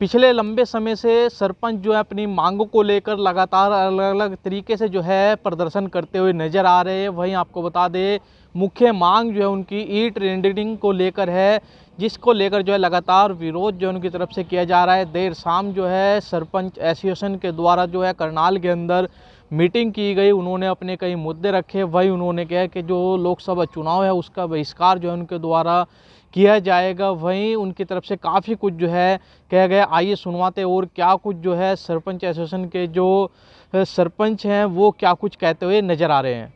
पिछले लंबे समय से सरपंच जो है अपनी मांगों को लेकर लगातार अलग अलग तरीके से जो है प्रदर्शन करते हुए नज़र आ रहे हैं। वहीं आपको बता दें मुख्य मांग जो है उनकी ई टेंडरिंग को लेकर है, जिसको लेकर जो है लगातार विरोध जो उनकी तरफ से किया जा रहा है। देर शाम जो है सरपंच एसोसिएशन के द्वारा जो है करनाल के अंदर मीटिंग की गई। उन्होंने अपने कई मुद्दे रखे। वही उन्होंने कहा कि जो लोकसभा चुनाव है उसका बहिष्कार जो है उनके द्वारा किया जाएगा। वहीं उनकी तरफ से काफ़ी कुछ जो है कहा गया। आइए सुनवाते और क्या कुछ जो है सरपंच एसोसिएशन के जो सरपंच हैं वो क्या कुछ कहते हुए नजर आ रहे हैं।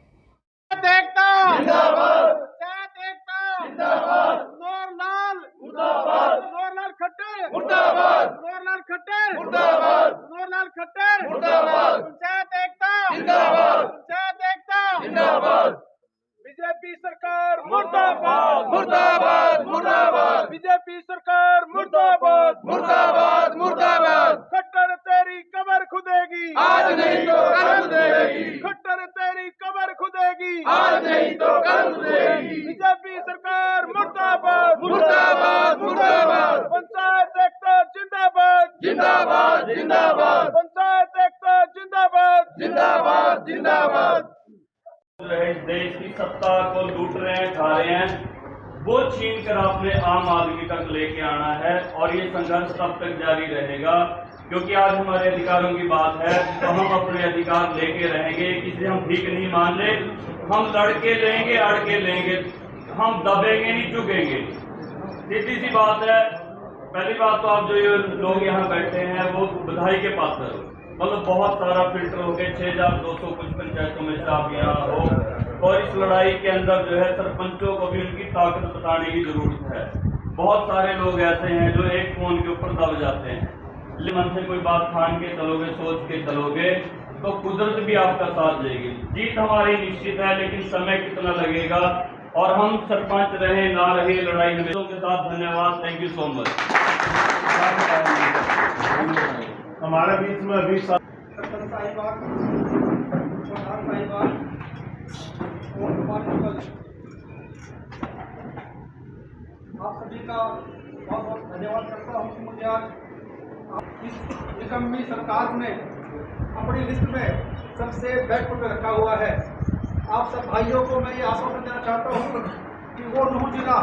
बीजेपी सरकार मुर्दाबाद मुर्दाबाद मुर्दाबाद। बीजेपी सरकार मुर्दाबाद मुर्दाबाद मुर्दाबाद। खट्टर तेरी कमर खुदेगी आज नहीं तो कल खुदेगी। खट्टर तेरी कमर खुदेगी आज नहीं तो कल खुदेगी। बीजेपी सरकार मुर्दाबाद मुर्दाबाद मुर्दाबाद। पंचायत एकता जिंदाबाद जिंदाबाद जिंदाबाद। पंचायत एकता जिंदाबाद जिंदाबाद जिंदाबाद। इस देश की सत्ता को लूट रहे हैं, खा रहे हैं, वो छीन कर आपने आम आदमी तक लेके आना है। और ये संघर्ष तब तक जारी रहेगा क्योंकि आज हमारे अधिकारों की बात है तो हम अपने अधिकार लेके रहेंगे। किसी हम भीख नहीं मान रहे, हम लड़के लेंगे, अड़ के लेंगे, हम दबेंगे नहीं, झुकेंगे। सीधी सी बात है। पहली बात तो आप जो ये लोग यहाँ बैठे हैं वो बधाई के पात्र हो, मतलब बहुत सारा फिल्टर हो गए। 6200 कुछ पंचायतों में से आप यहाँ हो और इस लड़ाई के अंदर जो है सरपंचों को भी उनकी ताकत बताने की जरूरत है। बहुत सारे लोग ऐसे हैं जो एक फोन के ऊपर दब जाते हैं। मन से कोई बात ठान के चलोगे, सोच के चलोगे तो कुदरत भी आपका साथ देगी। जीत हमारी निश्चित है, लेकिन समय कितना लगेगा और हम सरपंच रहे ना रहे लड़ाई में के साथ। धन्यवाद, थैंक यू सो मच। हमारे बीच में अभी आप सभी का बहुत बहुत धन्यवाद करता हूँ कि मुझे आज इस निकम्मी सरकार ने अपनी लिस्ट में सबसे बैक फुट पे रखा हुआ है। आप सब भाइयों को मैं ये आश्वासन देना चाहता हूँ कि वो नूह जिला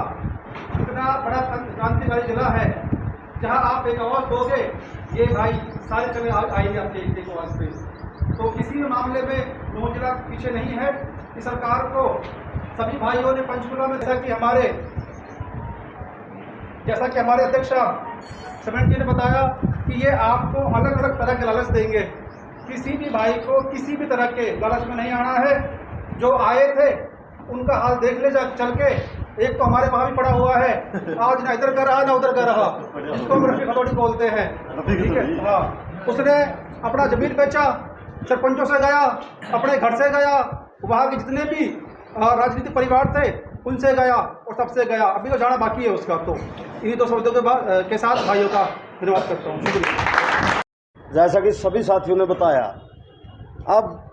इतना बड़ा क्रांतिकारी जिला है जहाँ आप एक आवाज़ दोगे ये भाई सारे चले आएंगे आपके एक आवाज़ पे। तो किसी भी मामले में नूह जिला पीछे नहीं है। इस सरकार को सभी भाइयों ने पंचकुला में जैसा कि हमारे अध्यक्ष सीमेंट जी ने बताया कि ये आपको अलग अलग तरह के लालच देंगे। किसी भी भाई को किसी भी तरह के लालच में नहीं आना है। जो आए थे उनका हाल देख ले चल के। एक तो हमारे वहाँ भी पड़ा हुआ है, आज ना इधर का रहा ना उधर का रहा, जिसको हम रफी खतौड़ी बोलते हैं, ठीक है। हाँ, उसने अपना जमीन बेचा, सरपंचों से गया, अपने घर से गया, वहाँ के जितने भी राजनीतिक परिवार थे उनसे गया और सबसे गया। अभी तो जाना बाकी है उसका। तो इन्हीं दो शब्दों के साथ भाइयों का धन्यवाद करता हूँ। शुक्रिया। जैसा कि सभी साथियों ने बताया, अब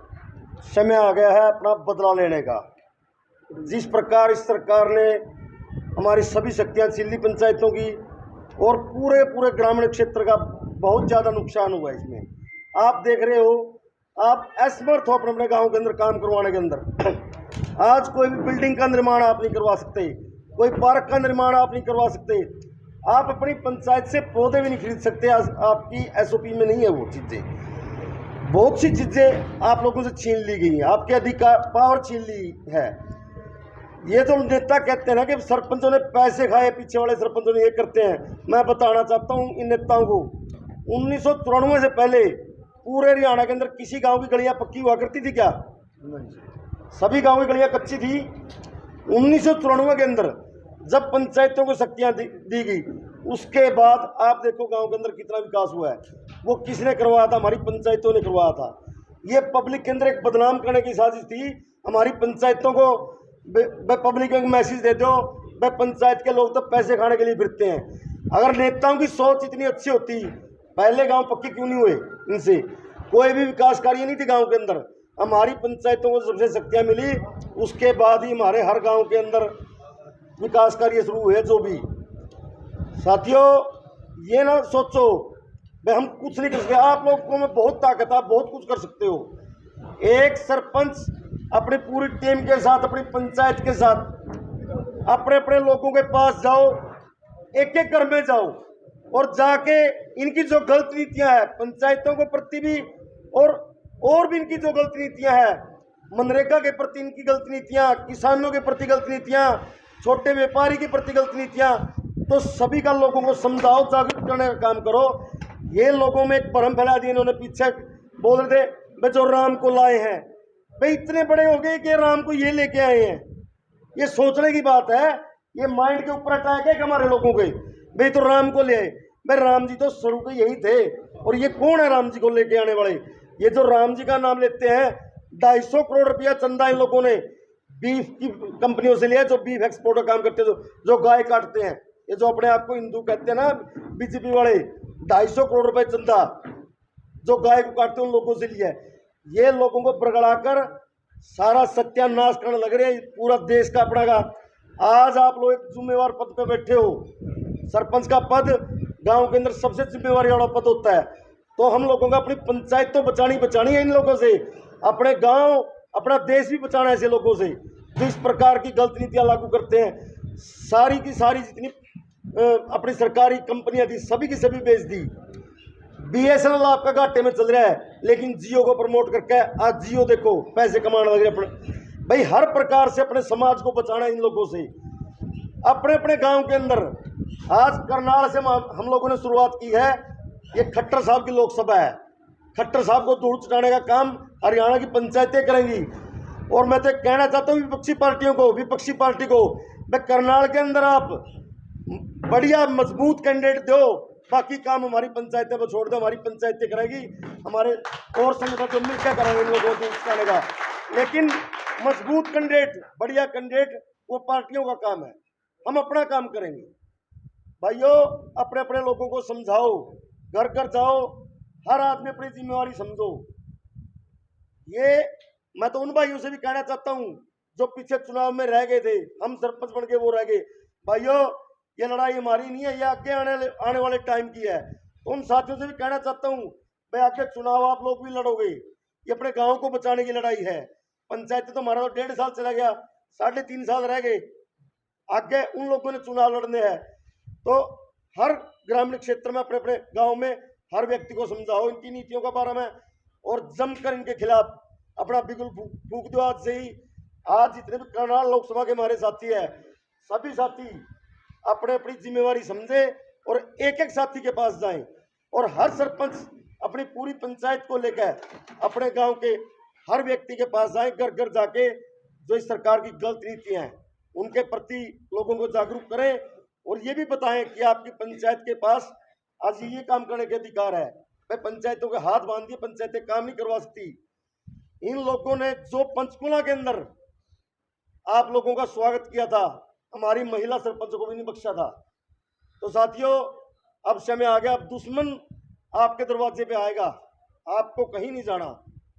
समय आ गया है अपना बदला लेने का। जिस प्रकार इस सरकार ने हमारी सभी शक्तियाँ छीन ली पंचायतों की और पूरे ग्रामीण क्षेत्र का बहुत ज़्यादा नुकसान हुआ इसमें। आप देख रहे हो, आप असमर्थ हो अपने गांव के अंदर काम करवाने के अंदर। आज कोई भी बिल्डिंग का निर्माण आप नहीं करवा सकते, कोई पार्क का निर्माण आप नहीं करवा सकते, आप अपनी पंचायत से पौधे भी नहीं खरीद सकते। आपकी एसओपी में नहीं है वो चीज़ें। बहुत सी चीज़ें आप लोगों से छीन ली गई हैं, आपके अधिकार पावर छीन ली है। ये तो नेता कहते हैं ना कि सरपंचों ने पैसे खाए, पीछे वाले सरपंचों ने ये करते हैं। मैं बताना चाहता हूँ इन नेताओं को, 1993 से पहले पूरे हरियाणा के अंदर किसी गांव की गलियां पक्की हुआ करती थी क्या? सभी गांव की गलियां कच्ची थी। 1993 के अंदर जब पंचायतों को शक्तियां दी गई, उसके बाद आप देखो गांव के अंदर कितना विकास हुआ है। वो किसने करवाया था? हमारी पंचायतों ने करवाया था। ये पब्लिक के अंदर एक बदनाम करने की साजिश थी। हमारी पंचायतों को पब्लिक में मैसेज दे दो, भाई पंचायत के लोग तो पैसे खाने के लिए फिरते हैं। अगर नेताओं की सोच इतनी अच्छी होती, पहले गांव पक्के क्यों नहीं हुए? इनसे कोई भी विकास कार्य नहीं थी गांव के अंदर। हमारी पंचायतों को सबसे शक्तियां मिली, उसके बाद ही हमारे हर गांव के अंदर विकास कार्य शुरू हुए। जो भी साथियों, ये ना सोचो भाई हम कुछ नहीं कर सकते। आप लोगों में बहुत ताकत है, आप बहुत कुछ कर सकते हो। एक सरपंच अपनी पूरी टीम के साथ, अपनी पंचायत के साथ अपने अपने लोगों के पास जाओ, एक एक घर में जाओ और जाके इनकी जो गलत नीतियां हैं पंचायतों के प्रति भी और भी इनकी जो गलत नीतियां हैं, मनरेगा के प्रति इनकी गलत नीतियां, किसानों के प्रति गलत नीतियां, छोटे व्यापारी के प्रति गलत नीतियां, तो सभी का लोगों को समझाओ, जागरूक करने का काम करो। ये लोगों में एक भ्रम फैला दिया इन्होंने। पीछे बोल रहे थे भाई जो राम को लाए हैं, भाई इतने बड़े हो गए कि राम को ये लेके आए हैं। ये सोचने की बात है, ये माइंड के ऊपर अटैक है हमारे लोगों के। भाई तो राम को ले आए, भाई राम जी तो शुरू के यही थे। और ये कौन है राम जी को लेके आने वाले? ये जो राम जी का नाम लेते हैं, 250 करोड़ रुपया चंदा इन लोगों ने बीफ की कंपनियों से लिया, जो बीफ एक्सपोर्ट का काम करते हैं, जो गाय काटते हैं। ये जो अपने आप को हिंदू कहते हैं ना बीजेपी वाले, 250 करोड़ रुपए चंदा जो गाय को काटते हैं उन लोगों से लिया है। ये लोगों को बरगड़ाकर सारा सत्यानाश करने लग रहे हैं पूरा देश का अपना का। आज आप लोग एक जिम्मेवार पद पे बैठे हो। सरपंच का पद गांव के अंदर सबसे जिम्मेवारी वाला पद होता है। तो हम लोगों को अपनी पंचायत तो बचानी है इन लोगों से, अपने गांव अपना देश भी बचाना है ऐसे लोगों से जो इस प्रकार की गलत नीतियां लागू करते हैं। सारी की सारी जितनी अपनी सरकारी कंपनियां थी सभी की सभी बेच दी। BSNL आपका घाटे में चल रहा है, लेकिन जियो को प्रमोट करके आज जियो देखो पैसे कमाने लगे अपने। भाई हर प्रकार से अपने समाज को बचाना इन लोगों से। अपने अपने गांव के अंदर आज करनाल से हम लोगों ने शुरुआत की है। ये खट्टर साहब की लोकसभा है, खट्टर साहब को धूल चटाने का काम हरियाणा की पंचायतें करेंगी। और मैं तो कहना चाहता हूँ विपक्षी पार्टी को, भाई करनाल के अंदर आप बढ़िया मजबूत कैंडिडेट दो, बाकी काम हमारी पंचायतें पर छोड़ दो, हमारी पंचायतें करेगी, हमारे और संगठन जो मिलकर करेंगे इन लोगों को चटाने का। लेकिन मजबूत कैंडिडेट, बढ़िया कैंडिडेट वो पार्टियों का काम है, हम अपना काम करेंगे। भाइयों अपने अपने लोगों को समझाओ, घर घर जाओ, हर आदमी अपनी जिम्मेवारी समझो। ये मैं तो उन भाइयों से भी कहना चाहता हूं जो पीछे चुनाव में रह गए थे, हम सरपंच बन के वो रह गए। भाइयों ये लड़ाई हमारी नहीं है, ये आगे आने वाले टाइम की है। तो उन साथियों से भी कहना चाहता हूं भाई आगे चुनाव आप लोग भी लड़ोगे, ये अपने गाँव को बचाने की लड़ाई है। पंचायत तो हमारा तो 1.5 साल चला गया, 3.5 साल रह गए, आगे उन लोगों ने चुनाव लड़ने हैं। तो हर ग्रामीण क्षेत्र में अपने अपने गाँव में हर व्यक्ति को समझाओ इनकी नीतियों के बारे में और जमकर इनके खिलाफ अपना बिगुल फूंक दो। आज से ही, आज जितने भी करनाल लोकसभा के हमारे साथी है, सभी साथी अपने अपनी जिम्मेवारी समझे और एक एक साथी के पास जाएं। और हर सरपंच अपनी पूरी पंचायत को लेकर अपने गांव के हर व्यक्ति के पास जाएं, घर घर जाके जो इस सरकार की गलत नीतियां हैं उनके प्रति लोगों को जागरूक करें। और ये भी बताएं कि आपकी पंचायत के पास आज ये काम करने के अधिकार है। भाई पंचायतों के हाथ बांध दिए, पंचायतें काम नहीं करवा सकती। इन लोगों ने जो पंचकुला के अंदर आप लोगों का स्वागत किया था, हमारी महिला सरपंच को भी नहीं बख्शा था। तो साथियों अब समय आ गया, अब दुश्मन आपके दरवाजे पे आएगा, आपको कहीं नहीं जाना,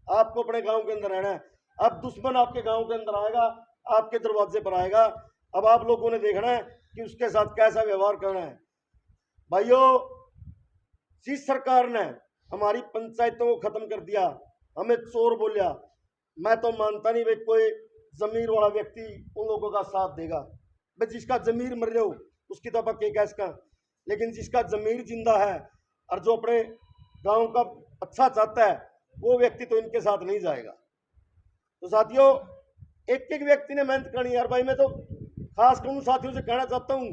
आपको अपने गांव के अंदर रहना है। अब दुश्मन आपके गांव के अंदर आएगा, आपके दरवाजे पर आएगा। अब आप लोगों ने देखना है कि उसके साथ कैसा व्यवहार करना है। भाइयों जिस सरकार ने हमारी पंचायतों को खत्म कर दिया, हमें चोर बोलिया, मैं तो मानता नहीं भाई कोई जमीर वाला व्यक्ति उन लोगों का साथ देगा। भाई जिसका जमीर मर रहे हो उसकी तो आप क्या इसका, लेकिन जिसका जमीर जिंदा है और जो अपने गांव का अच्छा चाहता है वो व्यक्ति तो इनके साथ नहीं जाएगा। तो साथियों एक एक व्यक्ति ने मेहनत करनी है यार। भाई मैं तो खासकर उन साथियों से कहना चाहता हूँ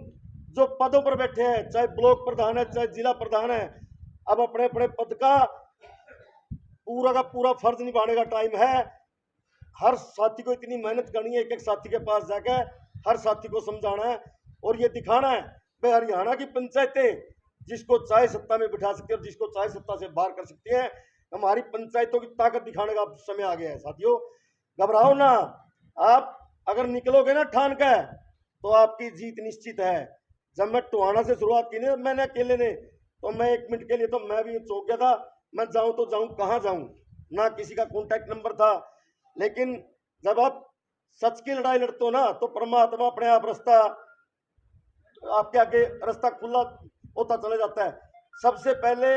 जो पदों पर बैठे हैं, चाहे ब्लॉक प्रधान है चाहे जिला प्रधान है, अब अपने अपने पद का पूरा फर्ज निभाने का टाइम है। हर साथी को इतनी मेहनत करनी है, एक एक साथी के पास जाकर हर साथी को समझाना है और ये दिखाना है भाई हरियाणा की पंचायतें जिसको चाहे सत्ता में बिठा सकती है और जिसको चाहे सत्ता से बाहर कर सकती है। हमारी पंचायतों की ताकत दिखाने का समय आ गया है। साथियों घबराओ ना, आप अगर निकलोगे ना ठान का तो आपकी जीत निश्चित है। जब मैं टोहाना से शुरुआत की ना मैंने अकेले ने, तो मैं 1 मिनट के लिए तो मैं भी चौंक गया था, मैं जाऊं तो जाऊं कहाँ जाऊं, ना किसी का कॉन्टैक्ट नंबर था। लेकिन जब आप सच की लड़ाई लड़ते हो ना तो परमात्मा अपने आप रास्ता आपके आगे रास्ता खुला होता चला जाता है। सबसे पहले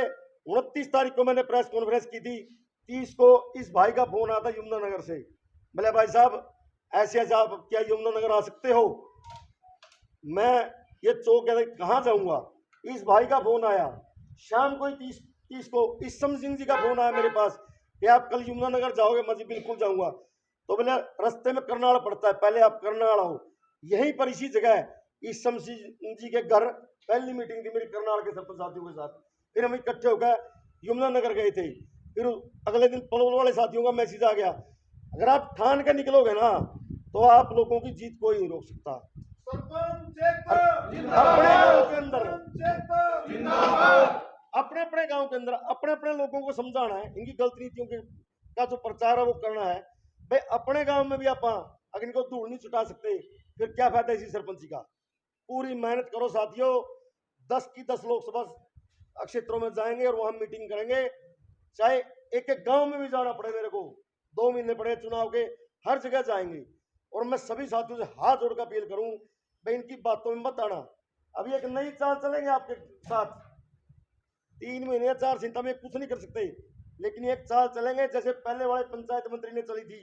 29 तारीख को मैंने प्रेस कॉन्फ्रेंस की थी, 30 को इस भाई का फोन आता यमुनानगर से, बोले भाई साहब ऐसे ऐसे आप क्या यमुनानगर आ सकते हो? मैं ये चौक कहाँ जाऊंगा? इस भाई का फोन आया शाम को ही 30 को ईसम सिंह जी का फोन आया मेरे पास कि आप कल यमुनानगर जाओगे? मैं जी बिल्कुल जाऊंगा। तो बोले रास्ते में करनाल पड़ता है, पहले आप करनाल आओ। यहीं पर इसी जगह ईसम सिंह जी के घर पहली मीटिंग थी मेरी करनाल के सरपंच साथियों के साथ। फिर हम इकट्ठे होकर यमुनानगर गए थे। फिर अगले दिन पलवल वाले साथियों का मैसेज आ गया, अगर आप ठान के निकलोगे ना तो आप लोगों की जीत कोई नहीं रोक सकता। अपने गांव के अंदर अपने गांव के अंदर अपने अपने लोगों को समझाना है, इनकी गलत नीतियों का जो प्रचार है वो करना है। भाई अपने गांव में भी आप अगर इनको धूल नहीं छुटा सकते फिर क्या फायदा इसी सरपंची का? पूरी मेहनत करो साथियों, 10 की 10 लोकसभा क्षेत्रों में जाएंगे और वहां मीटिंग करेंगे, चाहे एक एक गांव में भी जाना पड़े, मेरे को 2 महीने पड़े चुनाव के, हर जगह जाएंगे। और मैं सभी साथियों से हाथ जोड़कर अपील करूं, भाई इनकी बातों में मत आना। अभी एक नई चाल चलेंगे आपके साथ, 3 महीने या 4 चिंता में कुछ नहीं कर सकते, लेकिन एक चाल चलेंगे जैसे पहले वाले पंचायत मंत्री ने चली थी।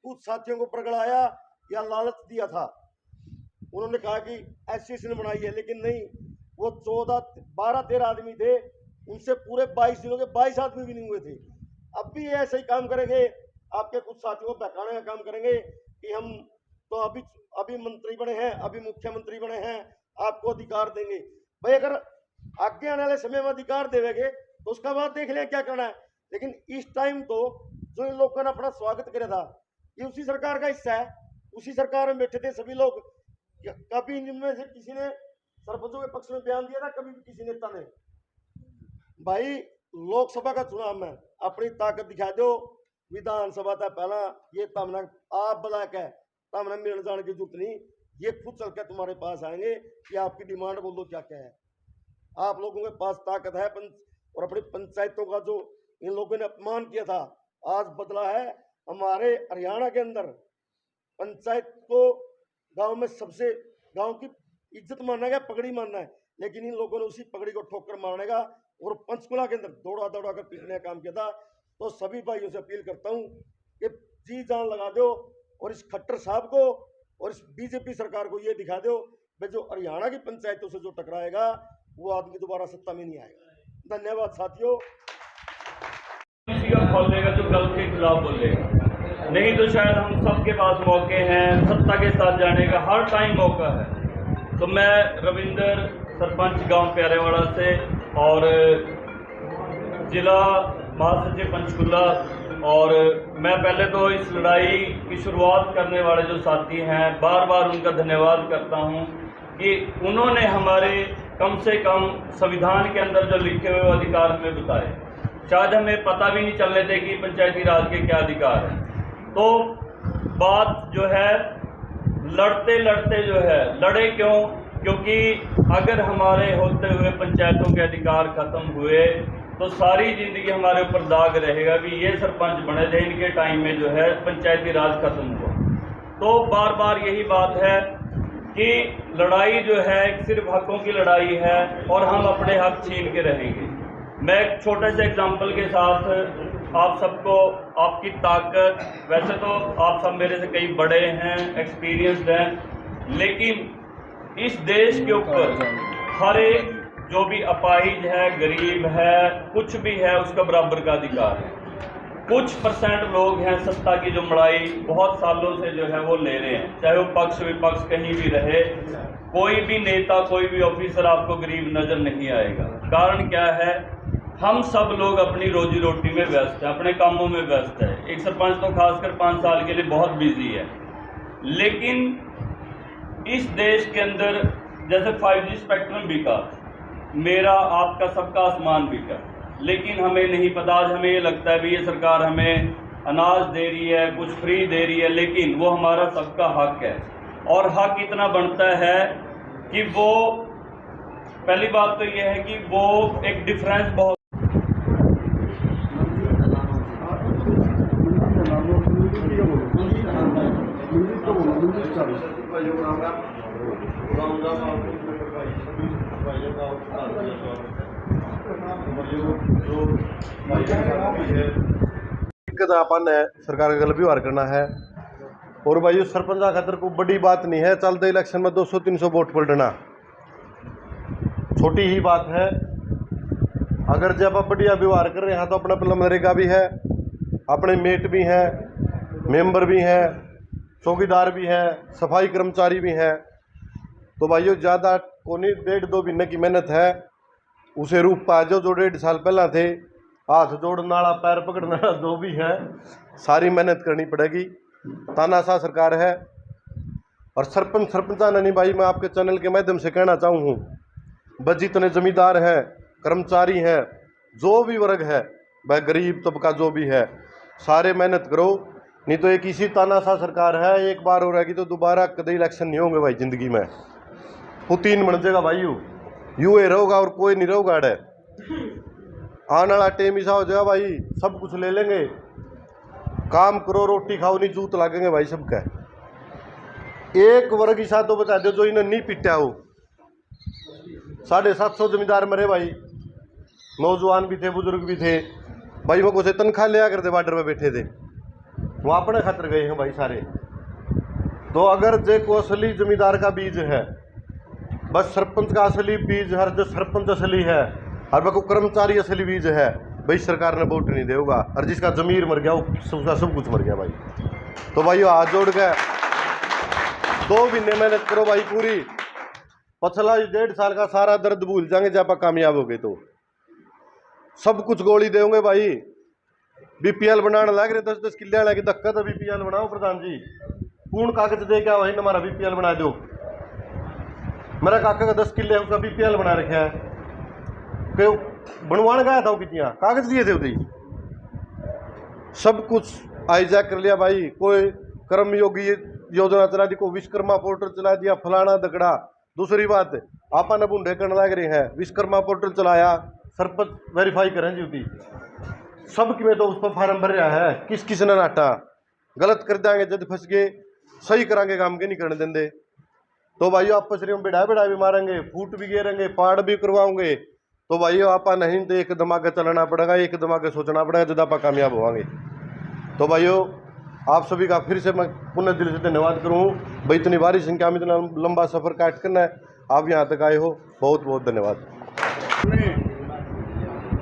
कुछ साथियों को प्रगड़ाया या लालच दिया था, उन्होंने कहा कि एसोसिएशन बनाई है, लेकिन नहीं, वो 12-13 आदमी थे, उनसे पूरे 22 दिनों के 22 आदमी भी नहीं हुए थे। अब भी ऐसे ही काम करेंगे, आपके कुछ साथियों को बहकाने का काम करेंगे कि हम तो अभी मंत्री बने हैं, अभी मुख्यमंत्री बने हैं, आपको अधिकार देंगे। भाई अगर आगे आने वाले समय में अधिकार देवेंगे तो उसका बाद देख लें क्या करना है, लेकिन इस टाइम तो जो इन लोगों ने अपना स्वागत किया था ये उसी सरकार का हिस्सा है, उसी सरकार में बैठे थे सभी लोग। कभी इनमें से किसी ने सरपंचों के पक्ष में बयान दिया था? कभी भी किसी नेता ने? भाई लोकसभा का चुनाव में अपनी ताकत दिखा दो, विधानसभा था पहला ये तमना आप बता के तमना मिलने जाने की जरूरत नहीं, ये खुद चल के तुम्हारे पास आएंगे कि आपकी डिमांड बोलो क्या क्या है। आप लोगों के पास ताकत है और अपनी पंचायतों का जो इन लोगों ने अपमान किया था आज बदला है। हमारे हरियाणा के अंदर पंचायत को गांव में सबसे गांव की इज्जत मानना है, पगड़ी मानना है, लेकिन इन लोगों ने उसी पगड़ी को ठोकर मारने का और पंचकुला के अंदर दौड़ा दौड़ा कर पीटने का काम किया था। तो सभी भाइयों से अपील करता हूं कि जी जान लगा दो और इस खट्टर साहब को और इस बीजेपी सरकार को ये दिखा दो भाई जो हरियाणा की पंचायतों से जो टकराएगा वो आदमी दोबारा सत्ता में नहीं आएगा। धन्यवाद साथियों। किसी का खोलेगा जो गलत के खिलाफ बोलेगा, नहीं तो शायद हम सबके पास मौके हैं सत्ता के साथ जाने का, हर टाइम मौका है। तो मैं रविंदर सरपंच गांव प्यारेवाड़ा से और जिला महासचिव पंचकुला, और मैं पहले तो इस लड़ाई की शुरुआत करने वाले जो साथी हैं बार बार उनका धन्यवाद करता हूं कि उन्होंने हमारे कम से कम संविधान के अंदर जो लिखे हुए अधिकार हमें बताए। शायद हमें पता भी नहीं चलने थे कि पंचायती राज के क्या अधिकार हैं। तो बात जो है लड़ते लड़ते जो है लड़े क्यों? क्योंकि अगर हमारे होते हुए पंचायतों के अधिकार खत्म हुए तो सारी ज़िंदगी हमारे ऊपर दाग रहेगा कि ये सरपंच बने थे, इनके टाइम में जो है पंचायती राज खत्म हुआ। तो बार बार यही बात है कि लड़ाई जो है सिर्फ हकों की लड़ाई है और हम अपने हक छीन के रहेंगे। मैं एक छोटे से एग्जाम्पल के साथ आप सबको आपकी ताकत, वैसे तो आप सब मेरे से कई बड़े हैं, एक्सपीरियंस्ड हैं, लेकिन इस देश के ऊपर हर एक जो भी अपाहिज है, गरीब है, कुछ भी है, उसका बराबर का अधिकार है। कुछ % लोग हैं सत्ता की जो मड़ाई बहुत सालों से जो है वो ले रहे हैं, चाहे वो पक्ष विपक्ष कहीं भी रहे, कोई भी नेता, कोई भी ऑफिसर आपको गरीब नजर नहीं आएगा। कारण क्या है? हम सब लोग अपनी रोजी रोटी में व्यस्त हैं, अपने कामों में व्यस्त है। एक सरपंच तो खासकर 5 साल के लिए बहुत बिजी है, लेकिन इस देश के अंदर जैसे 5G स्पेक्ट्रम बिका, मेरा आपका सबका आसमान बिका, लेकिन हमें नहीं पता। आज हमें ये लगता है भी ये सरकार हमें अनाज दे रही है, कुछ फ्री दे रही है, लेकिन वो हमारा सबका हक है। और हक इतना बनता है कि वो, पहली बात तो ये है कि वो एक डिफरेंस बहुत दिक्कत आपन है, सरकार का गलत व्यवहार करना है। और भाई सरपंच खातर को बड़ी बात नहीं है, चलते इलेक्शन में 200-300 वोट पलटना छोटी ही बात है। अगर जब आप बढ़िया व्यवहार कर रहे हैं तो अपना मनरेगा भी है, अपने मेट भी हैं, मेंबर भी हैं, चौकीदार भी हैं, सफाई कर्मचारी भी हैं। तो भाइयों ज़्यादा कोनी 1.5-2 महीने की मेहनत है, उसे रूप पा जो 1.5 साल पहला थे, हाथ जोड़ने वाला पैर पकड़ने वाला जो भी है, सारी मेहनत करनी पड़ेगी। तानाशाह सरकार है। और सरपंचा नहीं भाई, मैं आपके चैनल के माध्यम से कहना चाहूँ, बस जितने जमींदार हैं, कर्मचारी हैं, जो भी वर्ग है, वह गरीब तबका जो भी है, सारे मेहनत करो। नहीं तो एक इसी तानाशाह सरकार है, एक बार हो रहेगी तो दोबारा कभी इलेक्शन नहीं होंगे भाई जिंदगी में। पुतीन बन जाएगा भाई, यू ही रहोगा और कोई नहीं रहोगा। अड़े आने वाला टाइम ऐसा हो जाएगा भाई, सब कुछ ले लेंगे, काम करो रोटी खाओ, नहीं जूत लागेंगे भाई सबका। एक वर्ग ऐसा तो बता दो जो इन्हें नहीं पिटा हो। 750 जमींदार मरे भाई, नौजवान भी थे, बुजुर्ग भी थे भाई। वो कुछ तनख्वाह लिया करते, बॉर्डर में बैठे थे, वो अपने खातर गए हैं भाई सारे। तो अगर जे को असली जमींदार का बीज है, बस सरपंच का असली बीज हर जो सरपंच असली है, हर वह को कर्मचारी असली बीज है भाई, सरकार ने वोट नहीं देगा। और जिसका जमीर मर गया वो सब कुछ मर गया भाई। तो भाई हाथ जोड़ गए, 2 महीने मेहनत करो भाई पूरी, पिछला 1.5 साल का सारा दर्द भूल जाएंगे जब आप कामयाब हो गए तो। सब कुछ गोली देंगे भाई। बीपीएल बनाने लग रहे 10-10 किले लगे, धक्का तो बीपीएल बनाओ प्रधान जी, पूर्ण कागज दे क्या भाई हमारा बीपीएल बना दो। मेरा काका का 10 किले उसका बीपीएल बना रखा है, क्यों बनवाने गया था, कितना कागज दिए थे उधर। सब कुछ हाईजैक कर लिया भाई। कोई कर्मयोगी योजना चला दी, कोई विश्वकर्मा पोर्टल चला दिया, फलाना दगड़ा। दूसरी बात, आपा ने बूढ़े करने लग रहे हैं, विश्वकर्मा पोर्टल चलाया, सरपंच वेरीफाई करें जी उदी सबकी में तो उस पर फार्म भर रहा है। किस ने नाटा गलत कर देंगे, जब फंस गए सही करांगे, काम के नहीं करने देंगे। तो भाई आपस में बिड़ा भी मारेंगे, फूट भी गिरेंगे, पाड़ भी करवाओगे। तो भाई आपा नहीं तो एक दिमाग चलाना पड़ेगा, एक दिमाग सोचना पड़ेगा, जब आप कामयाब होंगे। तो भाइयों आप सभी का फिर से मैं पुनः दिल से धन्यवाद करूँ भाई, इतनी भारी संख्या में इतना लंबा सफ़र काट करना है, आप यहाँ तक आए हो, बहुत बहुत धन्यवाद। हमने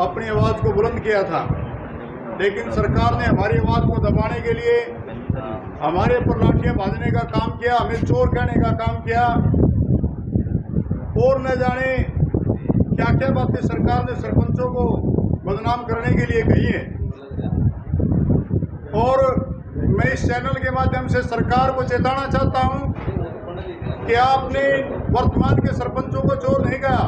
अपनी आवाज़ को बुलंद किया था, लेकिन सरकार ने हमारी आवाज़ को दबाने के लिए हमारे ऊपर लाठियाँ बांधने का काम किया, हमें चोर कहने का काम किया, और न जाने क्या क्या बातें सरकार ने सरपंचों को बदनाम करने के लिए कही है। और मैं इस चैनल के माध्यम से सरकार को चेताना चाहता हूं कि आपने वर्तमान के सरपंचों को चोर नहीं कहा।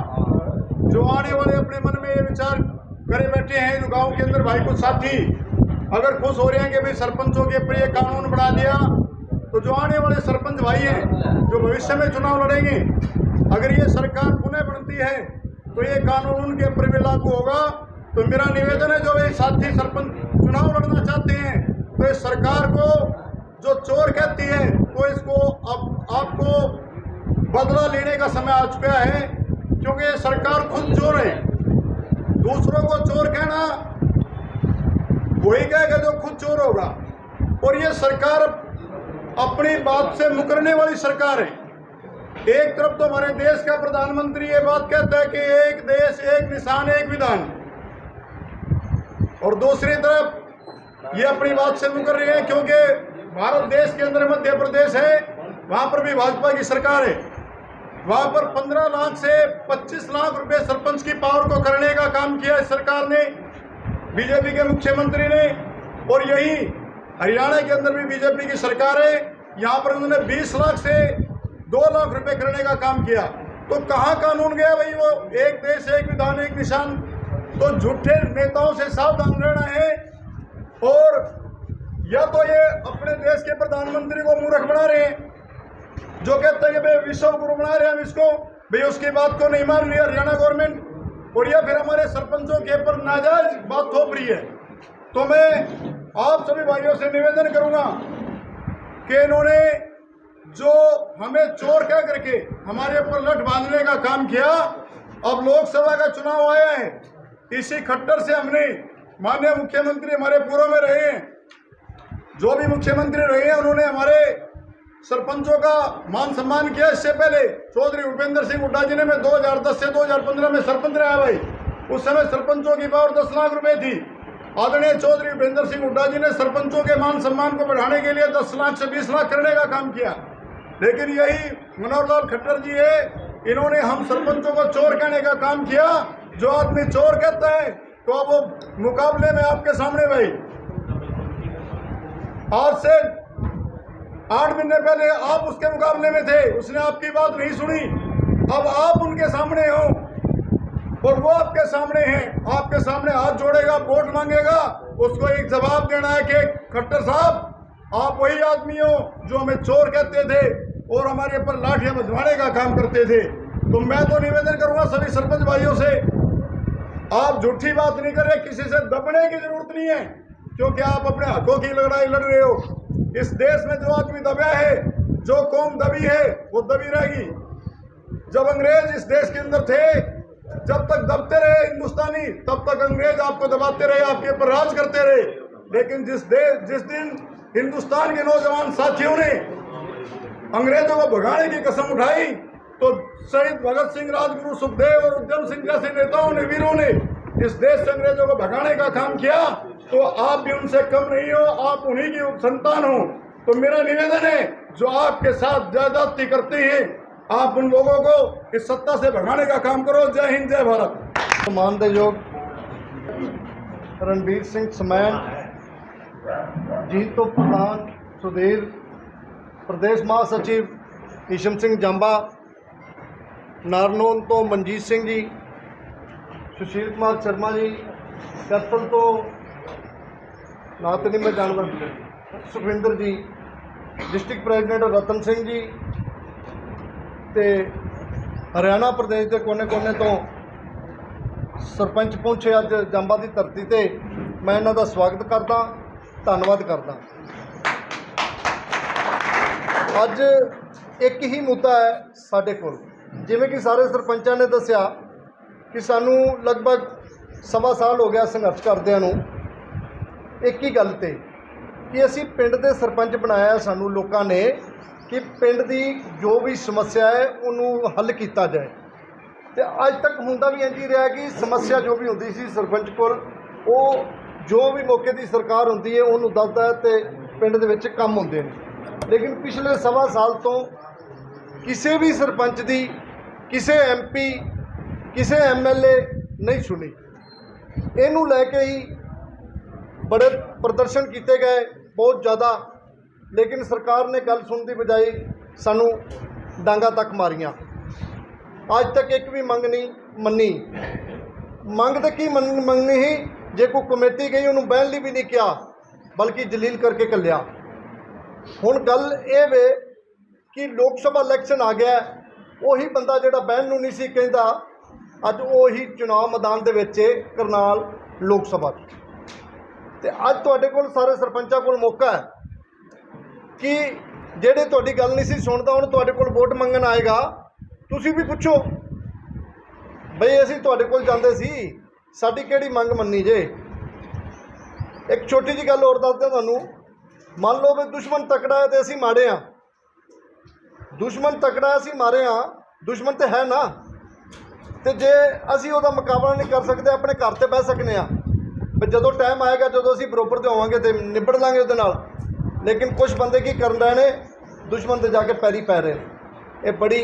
जो आने वाले अपने मन में ये विचार करे बैठे हैं, जो गांव के अंदर भाई कुछ साथी अगर खुश हो रहे हैं कि भाई सरपंचों के ऊपर ये कानून बना दिया, तो जो आने वाले सरपंच भाई हैं जो भविष्य में चुनाव लड़ेंगे, अगर ये सरकार पुनः बनती है तो ये कानून उनके ऊपर भी लागू होगा। तो मेरा निवेदन है, जो ये साथी सरपंच चुनाव लड़ना चाहते हैं, तो इस सरकार को जो चोर कहती है, तो इसको अब आपको बदला लेने का समय आ चुका है, क्योंकि ये सरकार खुद चोर है। दूसरों को चोर कहना वही कहेगा जो खुद चोर होगा। और ये सरकार अपनी बात से मुकरने वाली सरकार है। एक तरफ तो हमारे देश का प्रधानमंत्री ये बात कहता है कि एक देश एक निशान एक विधान, और दूसरी तरफ ये अपनी बात से मुकर रहे हैं, क्योंकि भारत देश के अंदर मध्य प्रदेश है, वहाँ पर भी भाजपा की सरकार है। वहाँ पर 15 लाख से 25 लाख रुपए सरपंच की पावर को करने का काम किया इस सरकार ने, बीजेपी के मुख्यमंत्री ने। और यही हरियाणा के अंदर भी बीजेपी की सरकार है, यहाँ पर उन्होंने 20 लाख से 2 लाख रुपए करने का काम किया। तो कहाँ कानून गया भाई? वो एक देश एक विधान एक निशान। तो झूठे नेताओं से सावधान रहना है। और या तो ये अपने देश के प्रधानमंत्री को मूर्ख बना रहे हैं, जो कहते हैं कि भाई विश्व गुरु बना रहे हैं हम इसको, भाई उसकी बात को नहीं मान रही हरियाणा गवर्नमेंट, और या फिर हमारे सरपंचों के ऊपर नाजायज बात थोप रही है। तो मैं आप सभी भाइयों से निवेदन करूंगा कि इन्होंने जो हमें चोर कह करके हमारे ऊपर लठ बांधने का काम किया, अब लोकसभा का चुनाव आया है, इसी खट्टर से हमने, माननीय मुख्यमंत्री हमारे पूर्व में रहे हैं, जो भी मुख्यमंत्री रहे हैं उन्होंने हमारे सरपंचों का मान सम्मान किया। इससे पहले चौधरी भूपेंद्र सिंह हुड्डा जी ने, मैं 2010 से 2015 में सरपंच रहा भाई, उस समय सरपंचों की पावर 10 लाख रुपए थी। आदरणीय चौधरी भूपेंद्र सिंह हुड्डा जी ने सरपंचों के मान सम्मान को बढ़ाने के लिए 10 लाख से 20 लाख करने का काम किया। लेकिन यही मनोहर लाल खट्टर जी है, इन्होंने हम सरपंचों को चोर कहने का काम किया। जो आदमी चोर कहता है तो अब वो मुकाबले में आपके सामने भाई, आज से 8 महीने पहले आप उसके मुकाबले में थे, उसने आपकी बात नहीं सुनी। अब आप उनके सामने हो और वो आपके सामने हैं, आपके सामने हाथ जोड़ेगा, वोट मांगेगा, उसको एक जवाब देना है कि खट्टर साहब आप वही आदमी हो जो हमें चोर कहते थे और हमारे ऊपर लाठियां बजवाने का काम करते थे। तो मैं तो निवेदन करूंगा सभी सरपंच भाइयों से, आप झूठी बात नहीं कर रहे, किसी से दबने की जरूरत नहीं है, क्योंकि आप अपने हकों की लड़ाई लड़ रहे हो। इस देश में जो आदमी दबा है, जो कौम दबी है, वो दबी रहेगी। जब अंग्रेज इस देश के अंदर थे, जब तक दबते रहे हिंदुस्तानी, तब तक अंग्रेज आपको दबाते रहे, आपके ऊपर राज करते रहे। लेकिन जिस दिन हिंदुस्तान के नौजवान साथियों ने अंग्रेजों को भगाने की कसम उठाई, तो शहीद भगत सिंह, राजगुरु सुखदेव और उधम सिंह जैसे नेताओं ने, वीरों ने इस देश से अंग्रेजों को भगाने का काम किया। तो आप भी उनसे कम नहीं हो, आप उन्हीं की संतान हो। तो मेरा निवेदन है, जो आपके साथ ज्यादती करते हैं, आप उन लोगों को इस सत्ता से भगाने का काम करो। जय हिंद, जय भारत। मानदेयोग रणबीर सिंह समैन, जीत तो प्रधान सुधीर, प्रदेश महासचिव ईशम सिंह जांबा, नारनौल तो मनजीत सिंह जी, सुशील कुमार शर्मा जी, कैथल तो ना तो नहीं मैं जानवर, सुखविंदर जी, डिस्ट्रिक्ट प्रेजिडेंट रतन सिंह जी, ते हरियाणा प्रदेश के कोने कोने तो सरपंच पहुंचे अज जांबा की धरती ते। मैं इन्हां दा स्वागत करदा, धन्नवाद करदा। अज एक ही मुद्दा है साडे कोल, जिवें कि सारे सरपंचां ने दस्सिया कि सानू लगभग 1.25 साल हो गया संघर्ष करदिआं नूं। एक ही गल ते कि असी पिंड दे सरपंच बनाया सानू लोकां ने कि पिंड दी जो भी समस्या है उन्होंने हल किया जाए। तो अज तक हुंदा भी इंज ही रहा कि समस्या जो भी होंदी सी सरपंच कोल, वो जो भी मौके की सरकार होंदी है उन्होंने दसदा है तो पिंड दे विच काम होंदे ने। लेकिन पिछले 1.25 साल तो किसी भी सरपंच की, किसी MP, किसी MLA नहीं सुनी। इनू लैके ही बड़े प्रदर्शन किए गए बहुत ज़्यादा, लेकिन सरकार ने गल सुनने की बजाय सानू डांगा तक मारियां। अज तक एक भी मंग नहीं मनी। मंग तो की मंगनी ही, जे कोई कमेटी गई उन्होंने बहन ली भी नहीं किया, बल्कि जलील करके कलिया। हुण गल ये वे कि लोक सभा इलैक्शन आ गया, वही बंदा जिहड़ा बहन नूं नहीं सी कहंदा, अज वही चुनाव मैदान दे विच करनाल लोक सभा। तो अज तुहाडे कोल सारे सरपंचां कोल मौका है कि जेड़े तुहाडी गल नहीं सी सुनदा हुण तुहाडे कोल वोट मंगण आएगा, तुसीं भी पुछो बई असीं तुहाडे कोल जांदे सी, साडी किहड़ी मंग मन्नी जे। एक छोटी जी गल होर दसदे तुहानूं, मान लो भी दुश्मन तकड़ा है तो असीं माड़े हाँ, दुश्मन तकड़ा है असीं मारे हाँ, दुश्मन तो है ना। तो जे असीं उहदा मुकाबला नहीं कर सकते, अपने घर ते बह सकने आ, जो टाइम आएगा जो असीं बरोबर ते होवांगे तो निबड़ लांगे उहदे नाल। लेकिन कुछ बंदे की कर रहे हैं, दुश्मन ते जाके पैरी पै रहे हैं। ये बड़ी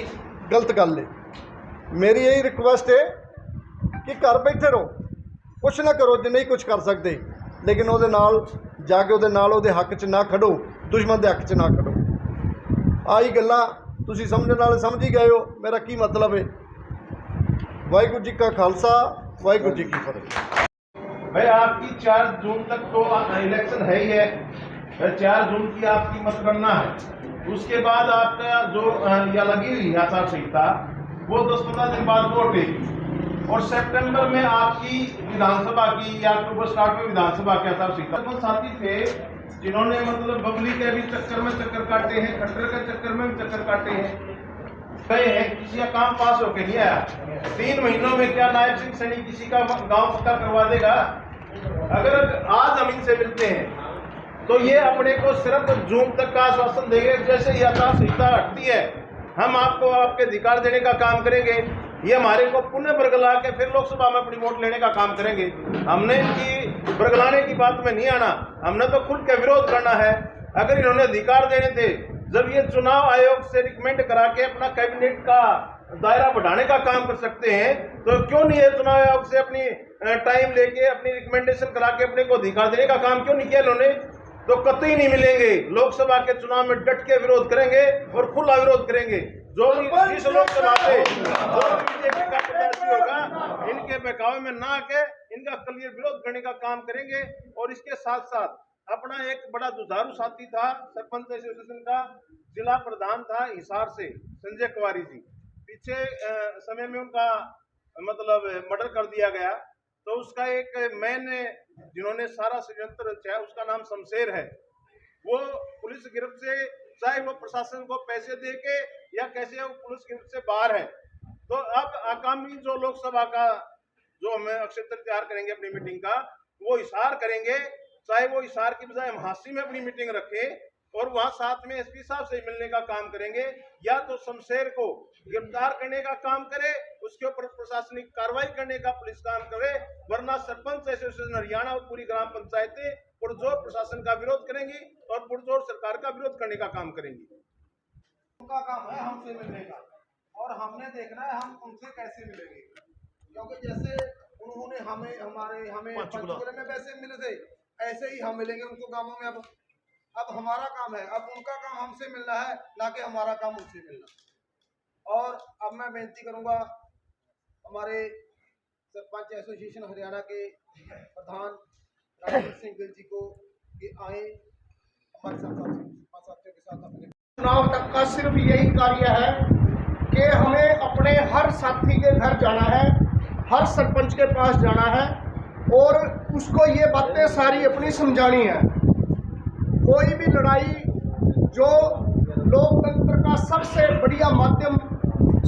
गलत गल है। मेरी यही रिक्वेस्ट है कि घर बैठे रहो, कुछ ना करो जो नहीं कुछ कर सकते, लेकिन उहदे नाल जाके उहदे नाल उहदे हक च ना खड़ो, दुश्मन के हक च ना खड़ो। आई गल्लां तुसीं समझण वाले समझ ही गए हो मेरा की मतलब है। वाहिगुरू जी का खालसा, वाहिगुरू जी की फतेह। भाई आपकी 4 जून तक तो इलेक्शन है ही है, 4 जून की आपकी मतगणना है। उसके बाद आपका जो या लगी हुई आचार संहिता, वो 10-15 दिन बाद वोट देगी, और सितंबर में आपकी विधानसभा की या अक्टूबर स्टार्ट में विधानसभा की आचार संहिता। कुछ साथी थे जिन्होंने मतलब बबली के भी चक्कर में चक्कर काटे हैं, खट्टर के चक्कर में भी चक्कर काटे हैं। गए हैं, किसी का काम पास होके नहीं आया। 3 महीनों में क्या नायब सिंह सैनी किसी का गांव पक्का करवा देगा? अगर आज हम इनसे मिलते हैं तो ये अपने को सिर्फ जून तक का आश्वासन देंगे, जैसे ही आचार संहिता हटती है हम आपको आपके अधिकार देने का काम करेंगे, ये हमारे को पुनः बरगला के फिर लोकसभा में अपनी वोट लेने का काम करेंगे। हमने इनकी बरगलाने की बात में नहीं आना, हमने तो खुल के विरोध करना है। अगर इन्होंने अधिकार देने थे, जब ये चुनाव आयोग से रिकमेंड करा के अपना कैबिनेट का दायरा बढ़ाने का काम कर सकते हैं, तो क्यों नहीं है चुनाव आयोग से अपनी टाइम लेके अपनी रिकमेंडेशन करा के अपने को अधिकार देने का काम क्यों नहीं किया इन्होंने? तो कतई नहीं मिलेंगे। लोकसभा के चुनाव में डट के विरोध करेंगे और खुला विरोध करेंगे। जो जिस लोकसभा से बीजेपी का प्रत्याशी होगा, इनके बहकावे में ना आके इनका क्लियर विरोध करने का काम करेंगे। और इसके साथ साथ अपना एक बड़ा जुझारू साथी था, सरपंच एसोसिएशन का जिला प्रधान था हिसार से, संजय कुमारी जी, पीछे समय में उनका मतलब मर्डर कर दिया गया। तो उसका एक मैन जिन्होंने सारा षड्यंत्र रचा, उसका नाम शमशेर है। वो पुलिस गिरफ्त से, चाहे वो प्रशासन को पैसे दे के या कैसे, वो पुलिस गिरफ्त से बाहर है। तो अब आगामी जो लोकसभा का जो हम अक्षय तैयार करेंगे अपनी मीटिंग का, वो हिसार करेंगे। चाहे वो हिसार की बजाय हम हांसी में अपनी मीटिंग रखें और वहां साथ में एसपी साहब से मिलने का काम करेंगे, या तो शमशेर को गिरफ्तार करने का काम करे, उसके ऊपर प्रशासनिक कार्रवाई करने का पुलिस काम करे, वरना सरपंच एसोसिएशन हरियाणा और पूरी ग्राम पंचायतें पुरजोर प्रशासन का विरोध करेंगी और पुरजोर सरकार का विरोध करने का काम करेंगी। उनका काम है हमसे मिलने का, और हमने देखना है हम उनसे कैसे मिलेंगे, क्योंकि जैसे उन्होंने हमें पंचकुला में वैसे मिले थे, ऐसे ही हम मिलेंगे उनको गांवों में। अब हमारा काम है, अब उनका काम हमसे मिलना है, ना कि हमारा काम उनसे मिलना। और अब मैं बेनती करूंगा हमारे सरपंच एसोसिएशन हरियाणा के प्रधान राजेंद्र सिंह गिल जी को कि आए हमारे साथियों के साथ अपने चुनाव तक का सिर्फ यही कार्य है कि हमें अपने हर साथी के घर जाना है, हर सरपंच के पास जाना है और उसको ये बातें सारी अपनी समझानी है। कोई भी लड़ाई, जो लोकतंत्र का सबसे बढ़िया माध्यम,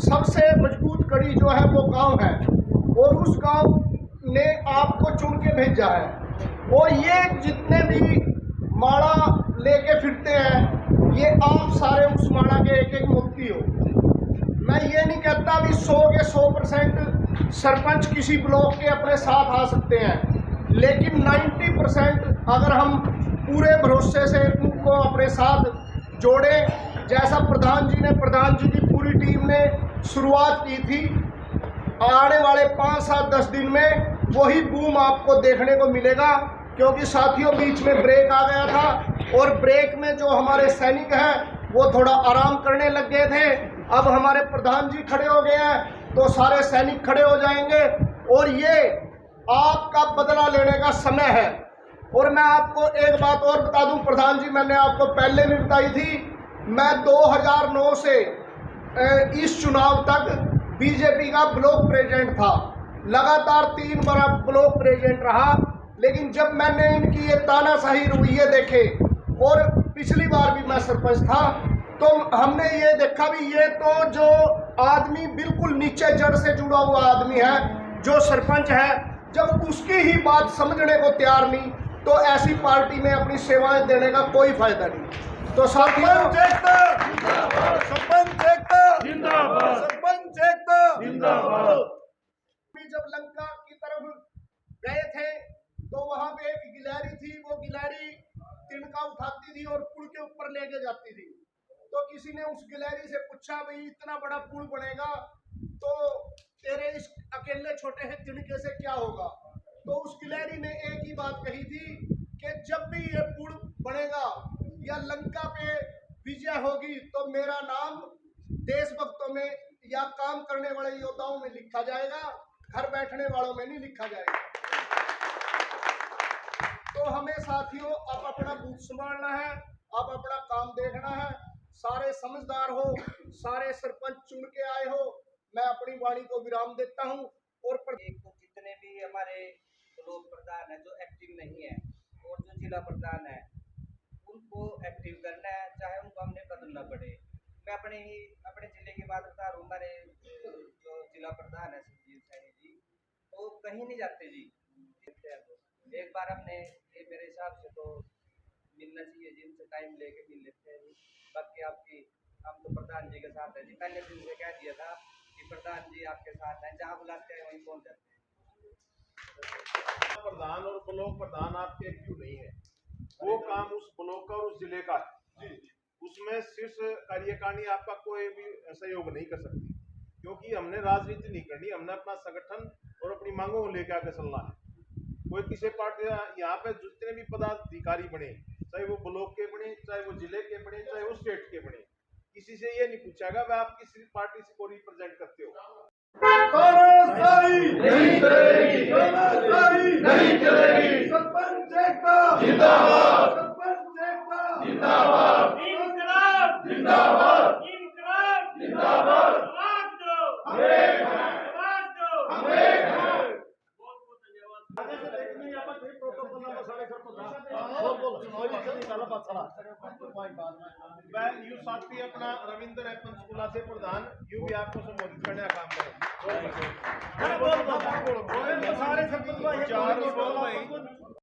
सबसे मजबूत कड़ी जो है वो गांव है, और उस गांव ने आपको चुन के भेजा है। और ये जितने भी माला लेके फिरते हैं, ये आप सारे उस माला के एक एक मोती हो। मैं ये नहीं कहता भी 100 के 100% सरपंच किसी ब्लॉक के अपने साथ आ सकते हैं, लेकिन 90% अगर हम पूरे भरोसे से उनको अपने साथ जोड़े, जैसा प्रधान जी की पूरी टीम ने शुरुआत की थी, आने वाले 5, 7, 10 दिन में वही बूम आपको देखने को मिलेगा। क्योंकि साथियों बीच में ब्रेक आ गया था, और ब्रेक में जो हमारे सैनिक हैं वो थोड़ा आराम करने लग गए थे। अब हमारे प्रधान जी खड़े हो गए हैं तो सारे सैनिक खड़े हो जाएंगे, और ये आपका बदला लेने का समय है। और मैं आपको एक बात और बता दूं प्रधान जी, मैंने आपको पहले भी बताई थी, मैं 2009 से इस चुनाव तक बीजेपी का ब्लॉक प्रेसिडेंट था, लगातार 3 बार ब्लॉक प्रेसिडेंट रहा। लेकिन जब मैंने इनकी ये तानाशाही रवैये देखे, और पिछली बार भी मैं सरपंच था, तो हमने ये देखा भी ये तो जो आदमी बिल्कुल नीचे जड़ से जुड़ा हुआ आदमी है, जो सरपंच है, जब उसकी ही बात समझने को तैयार नहीं, तो ऐसी पार्टी में अपनी सेवाएं देने का कोई फायदा नहीं। तो साथियों, जब लंका की तरफ गए थे तो वहां पे एक गिलहरी थी, वो गिलहरी तिनका उठाती थी और पुल के ऊपर लेके जाती थी। तो किसी ने उस गिलहरी से पूछा, भाई इतना बड़ा पुल बनेगा तो तेरे इस अकेले छोटे से तिनके से क्या होगा? तो उस गिलहरी ने एक ही बात कही थी कि जब भी ये पुल बनेगा या लंका पे विजय होगी, तो मेरा नाम देशभक्तों में या काम करने वाले योद्धाओं में लिखा जाएगा, घर बैठने वालों में नहीं लिखा जाएगा। तो हमें साथियों अब अपना बूथ संभालना है, अब अपना काम देखना है। सारे समझदार हो, सारे सरपंच चुन के आए हो। मैं अपनी वाणी को विराम देता हूं। और जितने भी हमारे ब्लॉक प्रधान है जो एक्टिव नहीं है, और जो जिला प्रधान है, उनको एक्टिव करना है, चाहे उनको हमने बदलना पड़े। मैं अपने जिले की बात बता रहा हूँ। हमारे जो जिला प्रधान है संजीव सैनी जी, वो कहीं नहीं जाते जी। एक बार हमने ये मेरे हिसाब से तो मिलना चाहिए जी, उनसे टाइम लेके मिल लेते हैं जी। बाकी आपकी हम तो प्रधान जी के साथ हैं जी, पहले दिन से कह दिया था कि प्रधान जी आपके साथ हैं, जहाँ बुलाते हैं वहीं पहुँच जाते हैं। प्रधान और ब्लॉक प्रधान आपके एक्टिव नहीं है, वो काम उस ब्लॉक का और उस जिले का है। उसमें शीर्ष कार्यकारिणी आपका कोई भी सहयोग नहीं कर सकती, क्योंकि हमने राजनीति नहीं करनी, हमने अपना संगठन और अपनी मांगों को लेकर आगे चलना है। कोई किसी पार्टी यहाँ पे जितने भी पदाधिकारी बने, चाहे वो ब्लॉक के बने, चाहे वो जिले के बने, चाहे वो स्टेट के बने, किसी से ये नहीं पूछागा वह आप किस पार्टी से को रिप्रेजेंट करते हो। नहीं चलेगी। सरपंच एकता जिंदाबाद, सरपंच एकता जिंदाबाद, इंकलाब जिंदाबाद, इंकलाब जिंदाबाद, आवाज दो हम एक हैं, आवाज दो हम एक हैं। बहुत बहुत धन्यवाद। आगे से देखने यहाँ पर प्रोटोकॉल नंबर सारे यू साथी अपना रविंद्र है पंचकुला से प्रधान, यू भी आपको संबोधित करने का काम करें। सारे